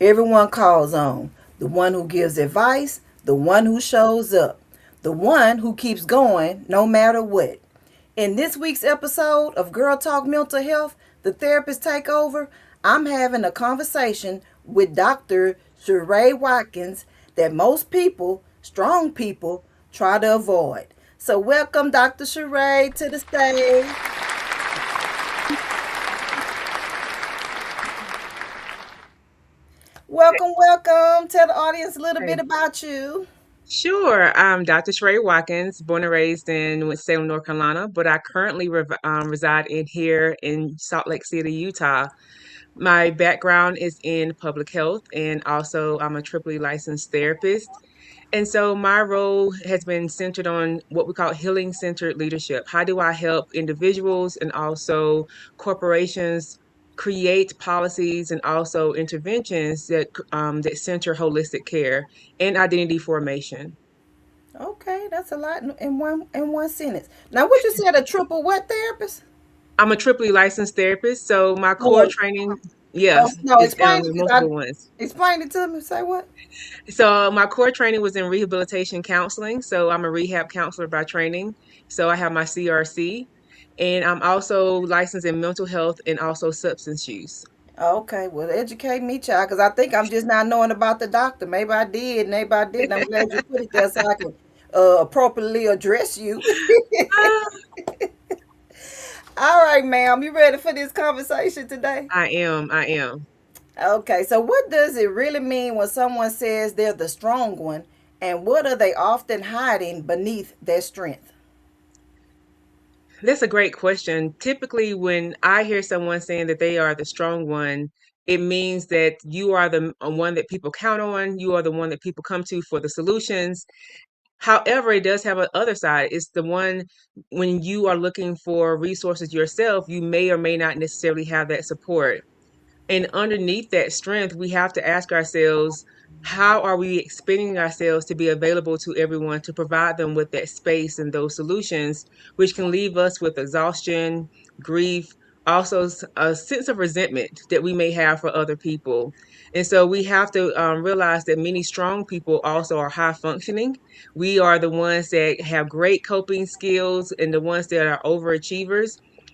everyone calls on, the one who gives advice, the one who shows up, the one who keeps going no matter what. In this week's episode of Girl Talk Mental Health, the therapist takeover, I'm having a conversation with Dr. Sherra Watkins that most people, strong people, try to avoid. So welcome Dr. Sherra to the stage. Welcome, welcome. Tell the audience a little bit Hey. about you. Sure. I'm Dr. Sherra Watkins, born and raised in Salem, North Carolina, but I currently reside here in Salt Lake City, Utah. My background is in public health, and also I'm a triple licensed therapist. And so my role has been centered on what we call healing centered leadership. How do I help individuals and also corporations create policies and also interventions that center holistic care and identity formation? Okay, that's a lot in one sentence. Now, what you said, a triple what therapist? I'm a triple licensed therapist, so my core No, training, yes, no, is explain it because I multiple ones. explain it to me. Say what? So my core training was in rehabilitation counseling. So I'm a rehab counselor by training. So I have my CRC, and I'm also licensed in mental health and also substance use. Okay, well, educate me, child, because I think I'm just not knowing about the doctor. Maybe I did, maybe I didn't. I'm glad you put it there so I can appropriately address you. All right, ma'am, you ready for this conversation today? I am. Okay, so what does it really mean when someone says they're the strong one, and what are they often hiding beneath their strength? That's a great question. Typically, when I hear someone saying that they are the strong one, it means that you are the one that people count on. You are the one that people come to for the solutions. However, it does have a other side. It's the one when you are looking for resources yourself, you may or may not necessarily have that support. And underneath that strength, we have to ask ourselves, how are we expending ourselves to be available to everyone to provide them with that space and those solutions, which can leave us with exhaustion, grief, also a sense of resentment that we may have for other people. And so we have to realize that many strong people also are high functioning. We are the ones that have great coping skills and the ones that are overachievers.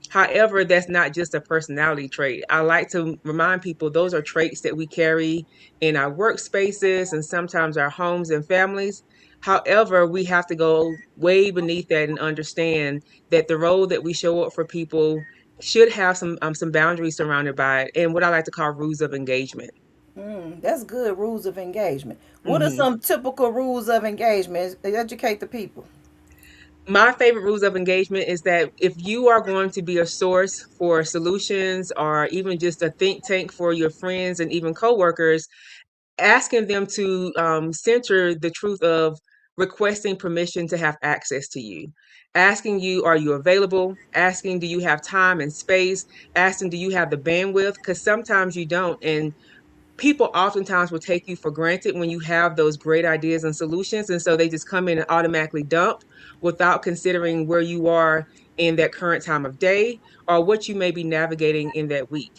However, that's not just a personality trait. I like to remind people those are traits that we carry in our workspaces and sometimes our homes and families. However, we have to go way beneath that and understand that the role that we show up for people should have some boundaries surrounded by it, and what I like to call rules of engagement. That's good rules of engagement. What are Mhm. some typical rules of engagement? Educate the people. My favorite rules of engagement is that if you are going to be a source for solutions or even just a think tank for your friends and even coworkers, asking them to center the truth of requesting permission to have access to you. Asking you, are you available? Asking, do you have time and space? Asking, do you have the bandwidth? Because sometimes you don't. And people oftentimes will take you for granted when you have those great ideas and solutions. And so they just come in and automatically dump without considering where you are in that current time of day or what you may be navigating in that week.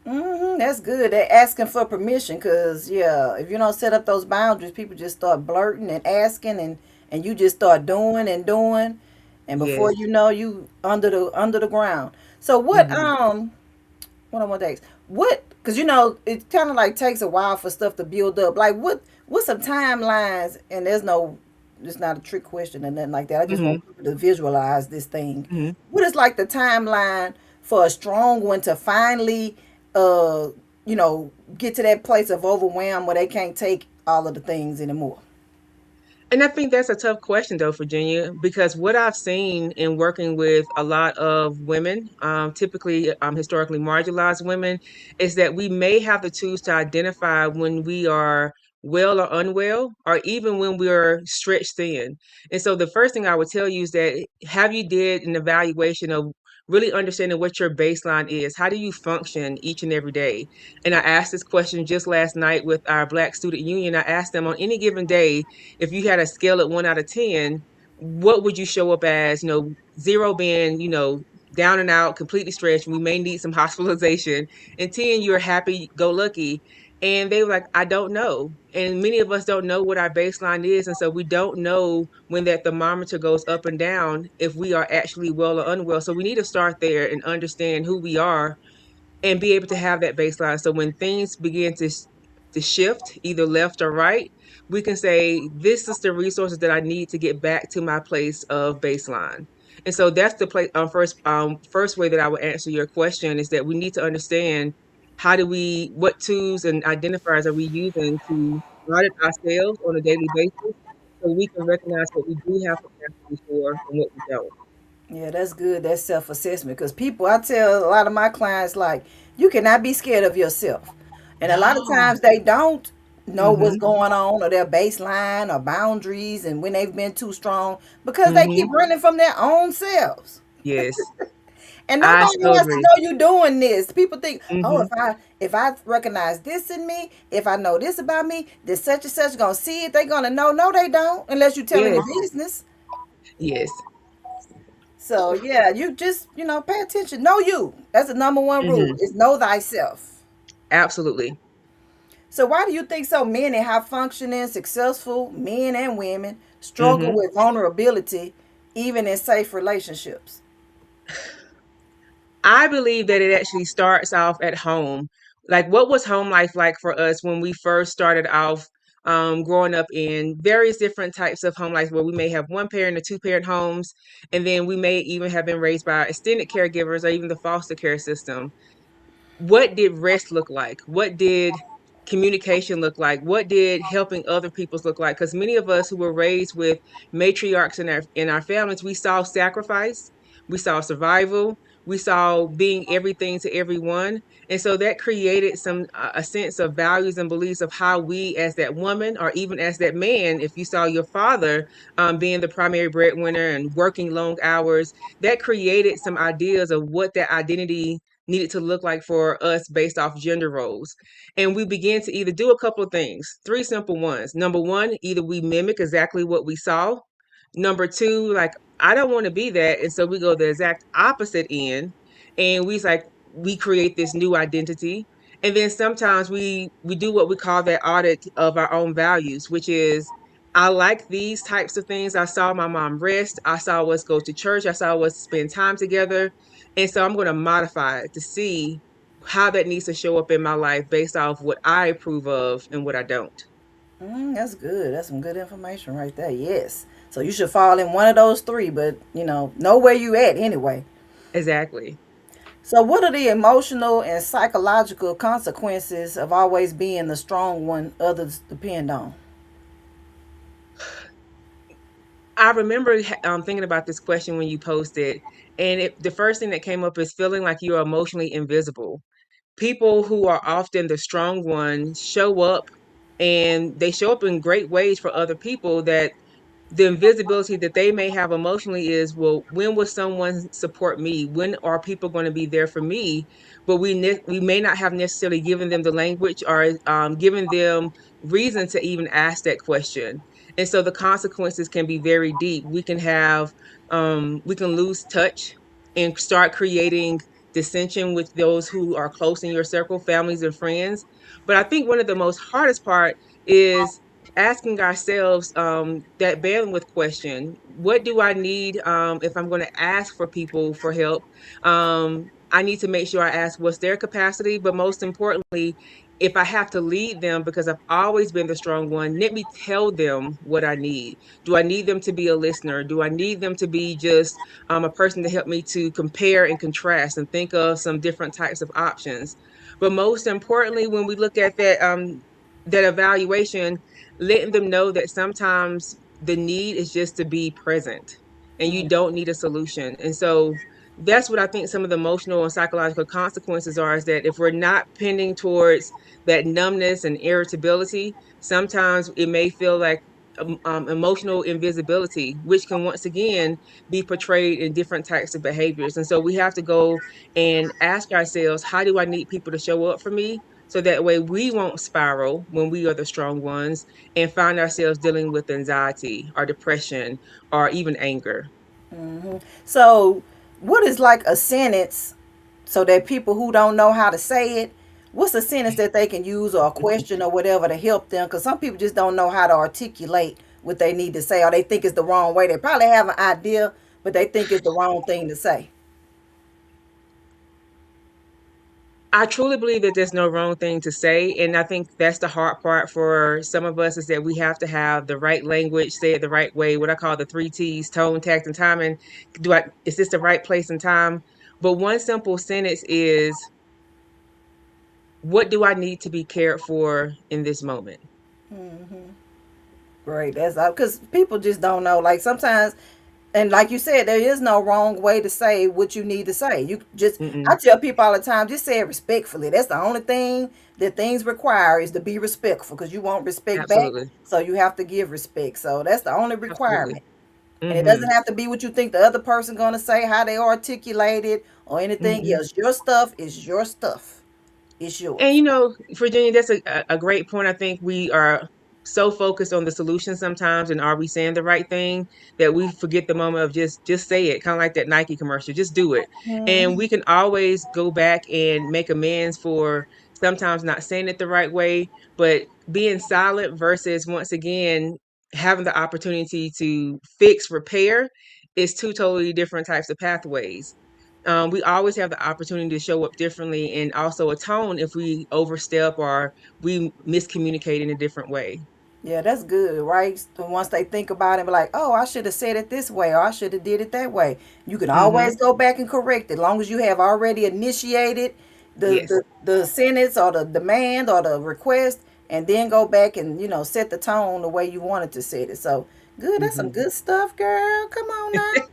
That's good. They're asking for permission because, yeah, if you don't set up those boundaries, people just start blurting and asking, and you just start doing and doing. And before Yes. you know, you under the ground. So Hmm. what I want to ask, because it kind of like takes a while for stuff to build up. Like what's some timelines? And it's not a trick question or nothing like that. I just Hmm. want people to visualize this thing. Hmm. What is like the timeline for a strong one to finally, uh, get to that place of overwhelm where they can't take all of the things anymore? And I think that's a tough question, though, Virginia, because what I've seen in working with a lot of women, typically historically marginalized women, is that we may have the tools to identify when we are well or unwell, or even when we're stretched thin. And so the first thing I would tell you is that have you did an evaluation of really understanding what your baseline is? How do you function each and every day? And I asked this question just last night with our Black Student Union. I asked them on any given day, if you had a scale at 1 out of 10, what would you show up as? Zero being, down and out, completely stretched. We may need some hospitalization. And 10, you're happy, go lucky. And they were like, I don't know. And many of us don't know what our baseline is. And so we don't know when that thermometer goes up and down if we are actually well or unwell. So we need to start there and understand who we are and be able to have that baseline. So when things begin to shift either left or right, we can say, this is the resources that I need to get back to my place of baseline. And so that's the place first way that I would answer your question, is that we need to understand, what tools and identifiers are we using to audit ourselves on a daily basis, so we can recognize what we do have capacity for and what we don't. Yeah, that's good. That's self assessment. Because people, I tell a lot of my clients, like, you cannot be scared of yourself. And a lot of No. times they don't know what's Mhm. going on or their baseline or boundaries and when they've been too strong because they keep Mhm. running from their own selves. Yes. And I nobody so has to agree. know you doing this. People think, oh, Mhm. if I recognize this in me, if I know this about me, this such and such gonna see it, they gonna know. No, they don't, unless you tell any Yes. business. Yes. So yeah, you just pay attention. Know you. That's the number one rule. Mhm. Is know thyself. Absolutely. So why do you think so many high functioning, successful men and women struggle Mhm. with vulnerability, even in safe relationships? I believe that it actually starts off at home. Like, what was home life like for us when we first started off, growing up in various different types of home life, where we may have one parent or two parent homes, and then we may even have been raised by extended caregivers or even the foster care system. What did rest look like? What did communication look like? What did helping other people's look like? Because many of us who were raised with matriarchs in our families, we saw sacrifice, we saw survival, we saw being everything to everyone, and so that created a sense of values and beliefs of how we, as that woman or even as that man, if you saw your father being the primary breadwinner and working long hours, that created some ideas of what that identity needed to look like for us based off gender roles. And we began to either do a couple of things, three simple ones. Number one, either we mimic exactly what we saw. Number two, like, I don't want to be that. And so we go the exact opposite end, and we create this new identity. And then sometimes we do what we call that audit of our own values, which is, I like these types of things. I saw my mom rest. I saw us go to church. I saw us spend time together. And so I'm going to modify it to see how that needs to show up in my life based off what I approve of and what I don't. That's good. That's some good information right there. Yes. So you should fall in one of those three, but know where you at anyway. Exactly. So what are the emotional and psychological consequences of always being the strong one others depend on? I remember thinking about this question when you posted, and the first thing that came up is feeling like you're emotionally invisible. People who are often the strong ones show up, and they show up in great ways for other people, that the invisibility that they may have emotionally is, well, when will someone support me? When are people going to be there for me? But we may not have necessarily given them the language or given them reason to even ask that question. And so the consequences can be very deep. We can lose touch and start creating dissension with those who are close in your circle, families and friends. But I think one of the most hardest part is asking ourselves that bandwidth question. What do I need if I'm going to ask for people for help? I need to make sure I ask what's their capacity, but most importantly, if I have to lead them because I've always been the strong one, let me tell them what I need. Do I need them to be a listener? Do I need them to be just a person to help me to compare and contrast and think of some different types of options? But most importantly, when we look at that evaluation, letting them know that sometimes the need is just to be present and you don't need a solution. And so that's what I think some of the emotional and psychological consequences are, is that if we're not pending towards that numbness and irritability, sometimes it may feel like emotional invisibility, which can once again be portrayed in different types of behaviors. And so we have to go and ask ourselves, how do I need people to show up for me? So that way we won't spiral when we are the strong ones and find ourselves dealing with anxiety or depression or even anger. So what is like a sentence so that people who don't know how to say it What's a sentence that they can use or a question or whatever to help them? Because some people just don't know how to articulate what they need to say, or they think it's the wrong way. They probably have an idea, but they think it's the wrong thing to say. I truly believe that there's no wrong thing to say. And I think that's the hard part for some of us is that we have to have the right language, say it the right way, what I call the three T's: tone, tact, and timing. Is this the right place and time? But one simple sentence is, what do I need to be cared for in this moment? Right. That's because people just don't know. Like sometimes, and like you said, there is no wrong way to say what you need to say. You just, I Mm-mm, tell people all the time, just say it respectfully. That's the only thing that things require is to be respectful because you won't respect back. absolutely. So you have to give respect. So that's the only Absolutely. requirement. And it Hmm. doesn't have to be what you think the other person gonna say, how they articulate it, or anything Hmm. else. Your stuff is your stuff. It's And yours. Virginia, that's a great point. I think we are so focused on the solution sometimes, and are we saying the right thing, that we forget the moment of just say it, kind of like that Nike commercial, just do it. And Hmm. we can always go back and make amends for sometimes not saying it the right way, but being silent versus once again having the opportunity to fix, repair is two totally different types of pathways. We always have the opportunity to show up differently and also atone if we overstep or we miscommunicate in a different way. Yeah, that's good, right? So once they think about it, be like, oh, I should have said it this way, or I should have did it that way. You can always Hmm. go back and correct it, as long as you have already initiated Yes. the sentence or the demand or the request, and then go back and set the tone the way you wanted to set it. So good, that's some Hmm. good stuff, girl. Come on now.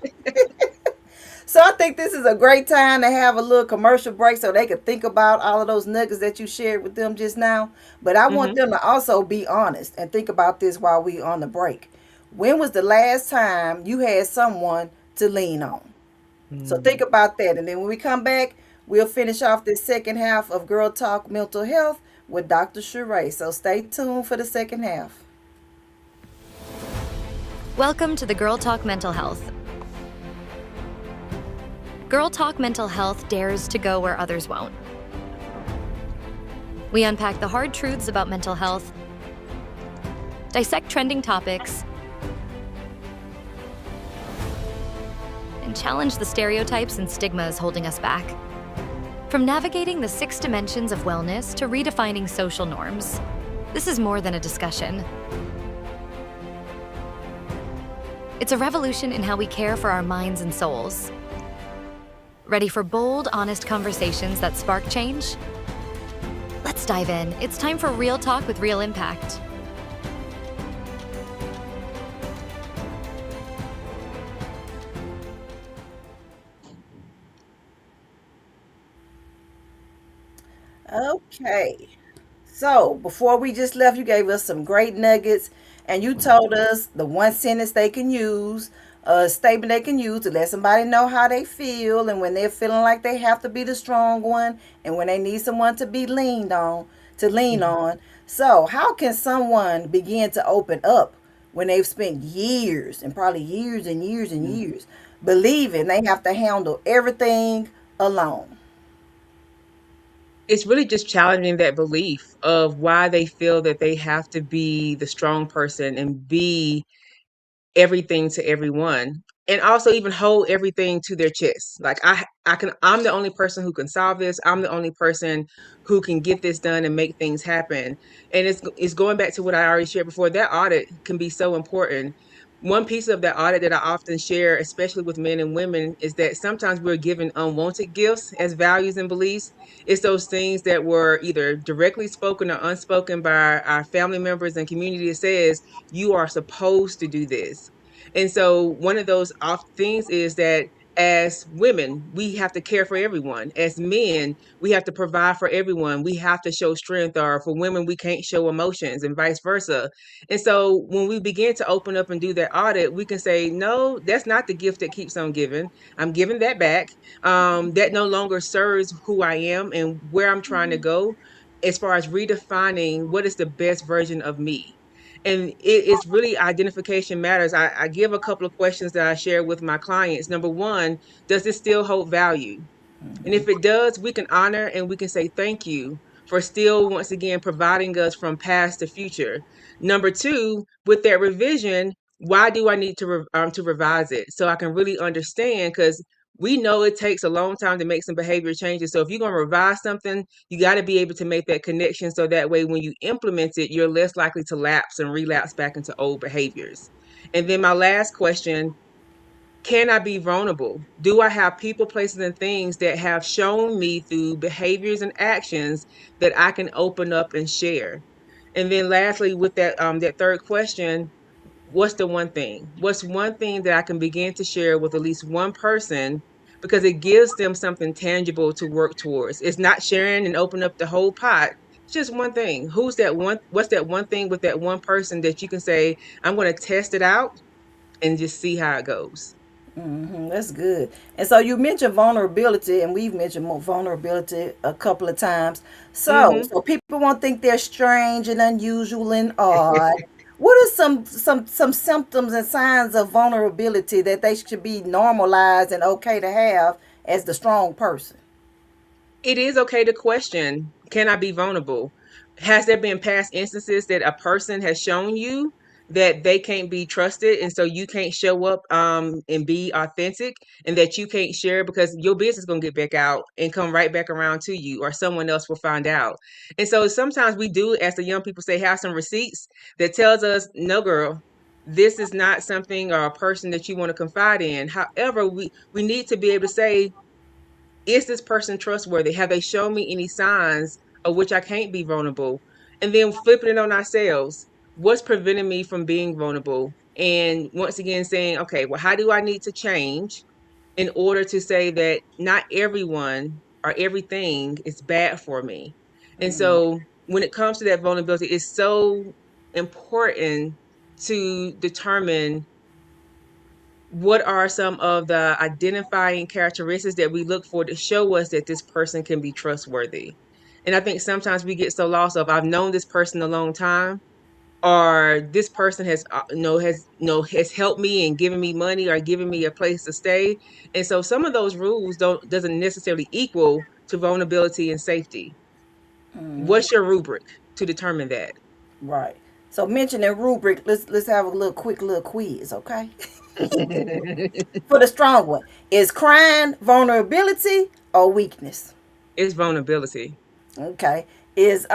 So I think this is a great time to have a little commercial break so they can think about all of those nuggets that you shared with them just now. But I want Hmm. them to also be honest and think about this while we on the break. When was the last time you had someone to lean on? So think Mm. about that. And then when we come back, we'll finish off this second half of Girl Talk Mental Health with Dr. Sherra. So stay tuned for the second half. Welcome to the Girl Talk Mental Health. Girl Talk Mental Health dares to go where others won't. We unpack the hard truths about mental health, dissect trending topics, and challenge the stereotypes and stigmas holding us back. From navigating the 6 dimensions of wellness to redefining social norms, this is more than a discussion. It's a revolution in how we care for our minds and souls. Ready for bold, honest conversations that spark change? Let's dive in. It's time for Real Talk with Real Impact. Okay. So before we just left, you gave us some great nuggets, and you told us the one sentence they can use, a statement they can use to let somebody know how they feel, and when they're feeling like they have to be the strong one, and when they need someone to be lean Hmm. on. So how can someone begin to open up when they've spent years and probably years and years and Hmm. years believing they have to handle everything alone? It's really just challenging that belief of why they feel that they have to be the strong person and be everything to everyone, and also even hold everything to their chest. Like I'm the only person who can solve this. I'm the only person who can get this done and make things happen. And it's going back to what I already shared before. That audit can be so important. One piece of that audit that I often share, especially with men and women, is that sometimes we're given unwanted gifts as values and beliefs. It's those things that were either directly spoken or unspoken by our family members and community that says you are supposed to do this. And so one of those off things is that as women, we have to care for everyone. As men, we have to provide for everyone. We have to show strength, or for women, we can't show emotions, and vice versa. And so when we begin to open up and do that audit, we can say, no, that's not the gift that keeps on giving. I'm giving that back. That no longer serves who I am and where I'm trying to go as far as redefining what is the best version of me. And it's really identification matters. I give a couple of questions that I share with my clients. Number one, does this still hold value? And if it does, we can honor and we can say thank you for still, once again, providing us from past to future. Number two, with that revision, why do I need to revise it? So I can really understand, because we know it takes a long time to make some behavior changes. So if you're going to revise something, you got to be able to make that connection, so that way when you implement it, you're less likely to lapse and relapse back into old behaviors. And then my last question, can I be vulnerable? Do I have people, places, and things that have shown me through behaviors and actions that I can open up and share? And then lastly, with that third question, what's the one thing? What's one thing that I can begin to share with at least one person, because it gives them something tangible to work towards. It's not sharing and open up the whole pot. It's just one thing. Who's that one? What's that one thing with that one person that you can say, I'm going to test it out and just see how it goes? That's good. And so you mentioned vulnerability, and we've mentioned more vulnerability a couple of times. So, Hmm. so people won't think they're strange and unusual and odd. What are some symptoms and signs of vulnerability that they should be normalized and okay to have as the strong person? It is okay to question, can I be vulnerable? Has there been past instances that a person has shown you that they can't be trusted, and so you can't show up and be authentic, and that you can't share because your business going to get back out and come right back around to you, or someone else will find out. And so sometimes we do, as the young people say, have some receipts that tells us, no girl, this is not something or a person that you want to confide in. However, we need to be able to say, is this person trustworthy? Have they shown me any signs of which I can't be vulnerable? And then flipping it on ourselves, what's preventing me from being vulnerable? And once again, saying, okay, well, how do I need to change in order to say that not everyone or everything is bad for me? And so when it comes to that vulnerability, it's so important to determine what are some of the identifying characteristics that we look for to show us that this person can be trustworthy. And I think sometimes we get so lost of, I've known this person a long time, or this person has has helped me and given me money or given me a place to stay. And so some of those rules doesn't necessarily equal to vulnerability and safety. What's your rubric to determine that? Right. So mentioning rubric, let's have a little quiz, okay? For the strong one, is crying vulnerability or weakness? It's vulnerability. Okay. Is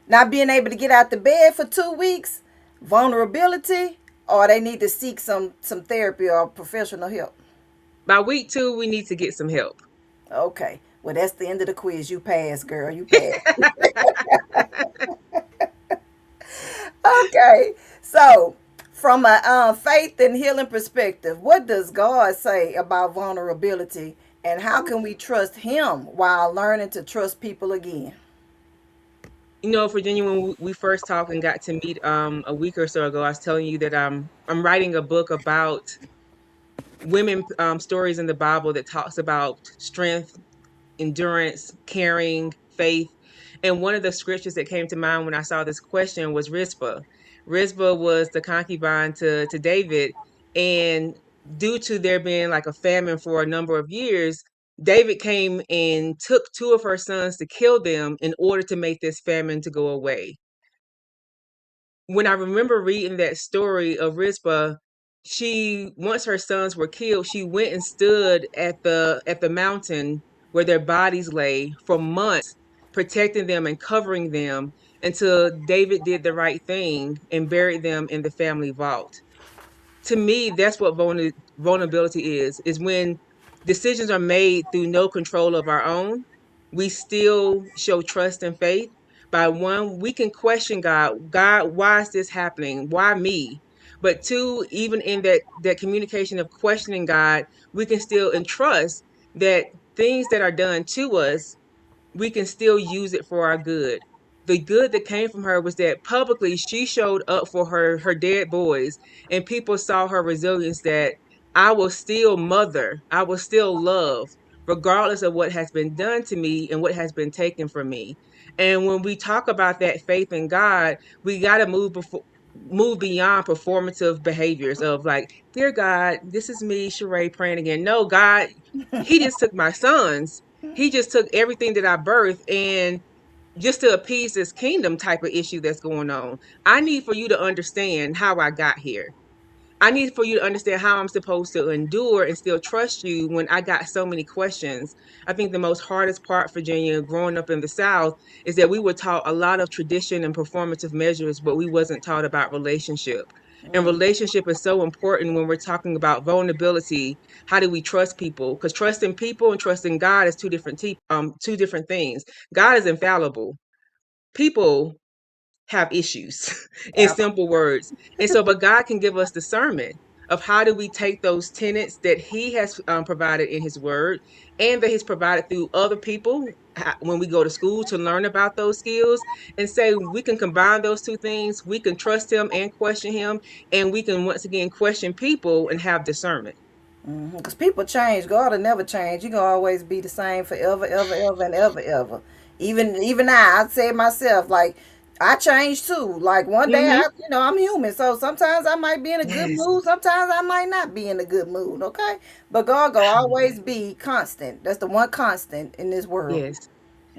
not being able to get out the bed for 2 weeks vulnerability, or they need to seek some therapy or professional help? By week 2, we need to get some help. Okay. Well, that's the end of the quiz. You passed, girl. You passed. Okay. So, from a faith and healing perspective, what does God say about vulnerability, and how can we trust Him while learning to trust people again? Virginia, when we first talked and got to meet a week or so ago, I was telling you that I'm writing a book about women stories in the Bible that talks about strength, endurance, caring, faith. And one of the scriptures that came to mind when I saw this question was Rizpah. Rizpah was the concubine to David. And due to there being like a famine for a number of years, David came and took two of her sons to kill them in order to make this famine to go away. When I remember reading that story of Rizpah, she, once her sons were killed, she went and stood at the mountain where their bodies lay for months, protecting them and covering them until David did the right thing and buried them in the family vault. To me, that's what vulnerability is when decisions are made through no control of our own. We still show trust and faith. By one, we can question God, why is this happening? Why me? But two, even in that communication of questioning God, we can still entrust that things that are done to us, we can still use it for our good. The good that came from her was that publicly she showed up for her dead boys, and people saw her resilience, that I will still mother, I will still love, regardless of what has been done to me and what has been taken from me. And when we talk about that faith in God, we got to move beyond performative behaviors of like, dear God, this is me, Sheree, praying again. No, God, He just took my sons. He just took everything that I birthed, and just to appease this kingdom type of issue that's going on. I need for you to understand how I got here. I need for you to understand how I'm supposed to endure and still trust you when I got so many questions. I think the most hardest part, Virginia, growing up in the South, is that we were taught a lot of tradition and performative measures, but we wasn't taught about relationship. And relationship is so important when we're talking about vulnerability. How do we trust people? Because trusting people and trusting God is two different things. God is infallible. People have issues in simple words. And so, but God can give us discernment of how do we take those tenets that he has provided in his word and that he's provided through other people when we go to school to learn about those skills, and say we can combine those two things. We can trust him and question him, and we can once again question people and have discernment. Because people change. God will never change. He gonna always be the same forever, ever, ever, and ever, ever. Even I say it myself, like I change too. Like one day, Mm-hmm. I'm human, so sometimes I might be in a good Yes. mood. Sometimes I might not be in a good mood. Okay, but God gonna always be constant. That's the one constant in this world. Yes.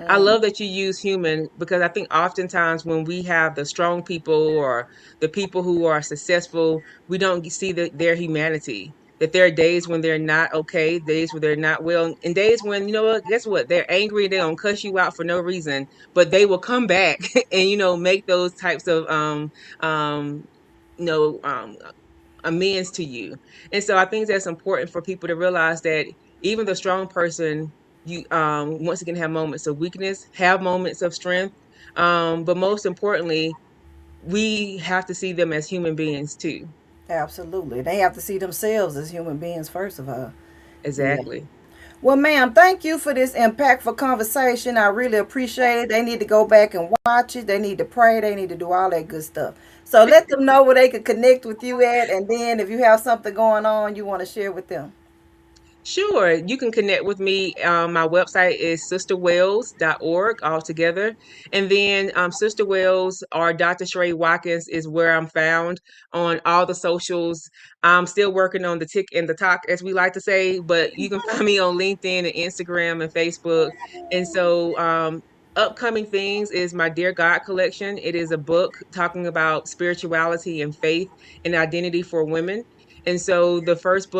I love that you use human, because I think oftentimes when we have the strong people or the people who are successful, we don't see their humanity. That there are days when they're not okay, days where they're not well, and days when, you know what, guess what? They're angry, they're gonna cuss you out for no reason, but they will come back and, make those types of um you know um amends to you. And so I think that's important for people to realize that even the strong person, you once again have moments of weakness, have moments of strength. But most importantly, we have to see them as human beings too. Absolutely, they have to see themselves as human beings first of all. Yeah. Exactly. Well, ma'am, thank you for this impactful conversation. I really appreciate it. They need to go back and watch it. They need to pray. They need to do all that good stuff. So let them know where they can connect with you at. And then if you have something going on you want to share with them. Sure, you can connect with me. My website is sisterwells.org altogether. And then Sister Wells or Dr. Sherra Watkins is where I'm found on all the socials. I'm still working on the tick and the talk, as we like to say, but you can find me on LinkedIn and Instagram and Facebook. And so upcoming things is my Dear God collection. It is a book talking about spirituality and faith and identity for women. And so the first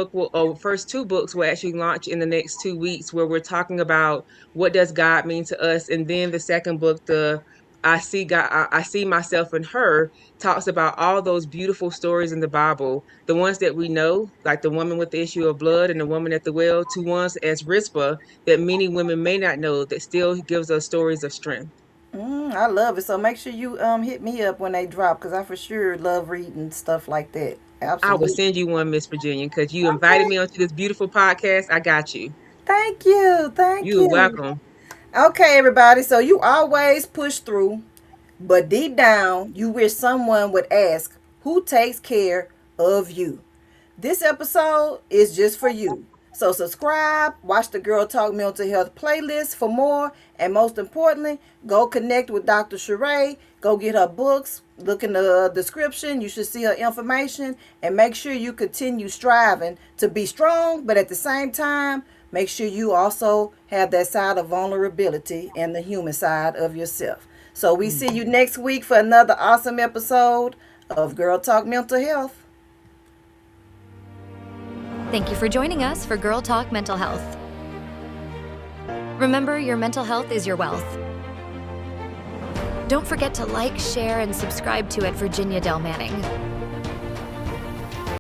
two books will actually launch in the next 2 weeks, where we're talking about what does God mean to us. And then the second book, the I see God, I see myself in her, talks about all those beautiful stories in the Bible, the ones that we know, like the woman with the issue of blood and the woman at the well, to ones as Rispa that many women may not know, that still gives us stories of strength. I love it. So make sure you hit me up when they drop because I for sure love reading stuff like that. I will Absolutely. send you one, Miss Virginia, because you invited Okay. me onto this beautiful podcast. I got you. Thank you. Thank You're you. welcome. Okay, everybody. So you always push through. But deep down, you wish someone would ask, who takes care of you? This episode is just for you. So subscribe, watch the Girl Talk Mental Health playlist for more, and most importantly, go connect with Dr. Sherra. Go get her books. Look in the description. You should see her information, and make sure you continue striving to be strong, but at the same time, make sure you also have that side of vulnerability and the human side of yourself. So we see you next week for another awesome episode of Girl Talk Mental Health. Thank you for joining us for Girl Talk Mental Health. Remember, your mental health is your wealth. Don't forget to like, share, and subscribe to at Virginia Del Manning.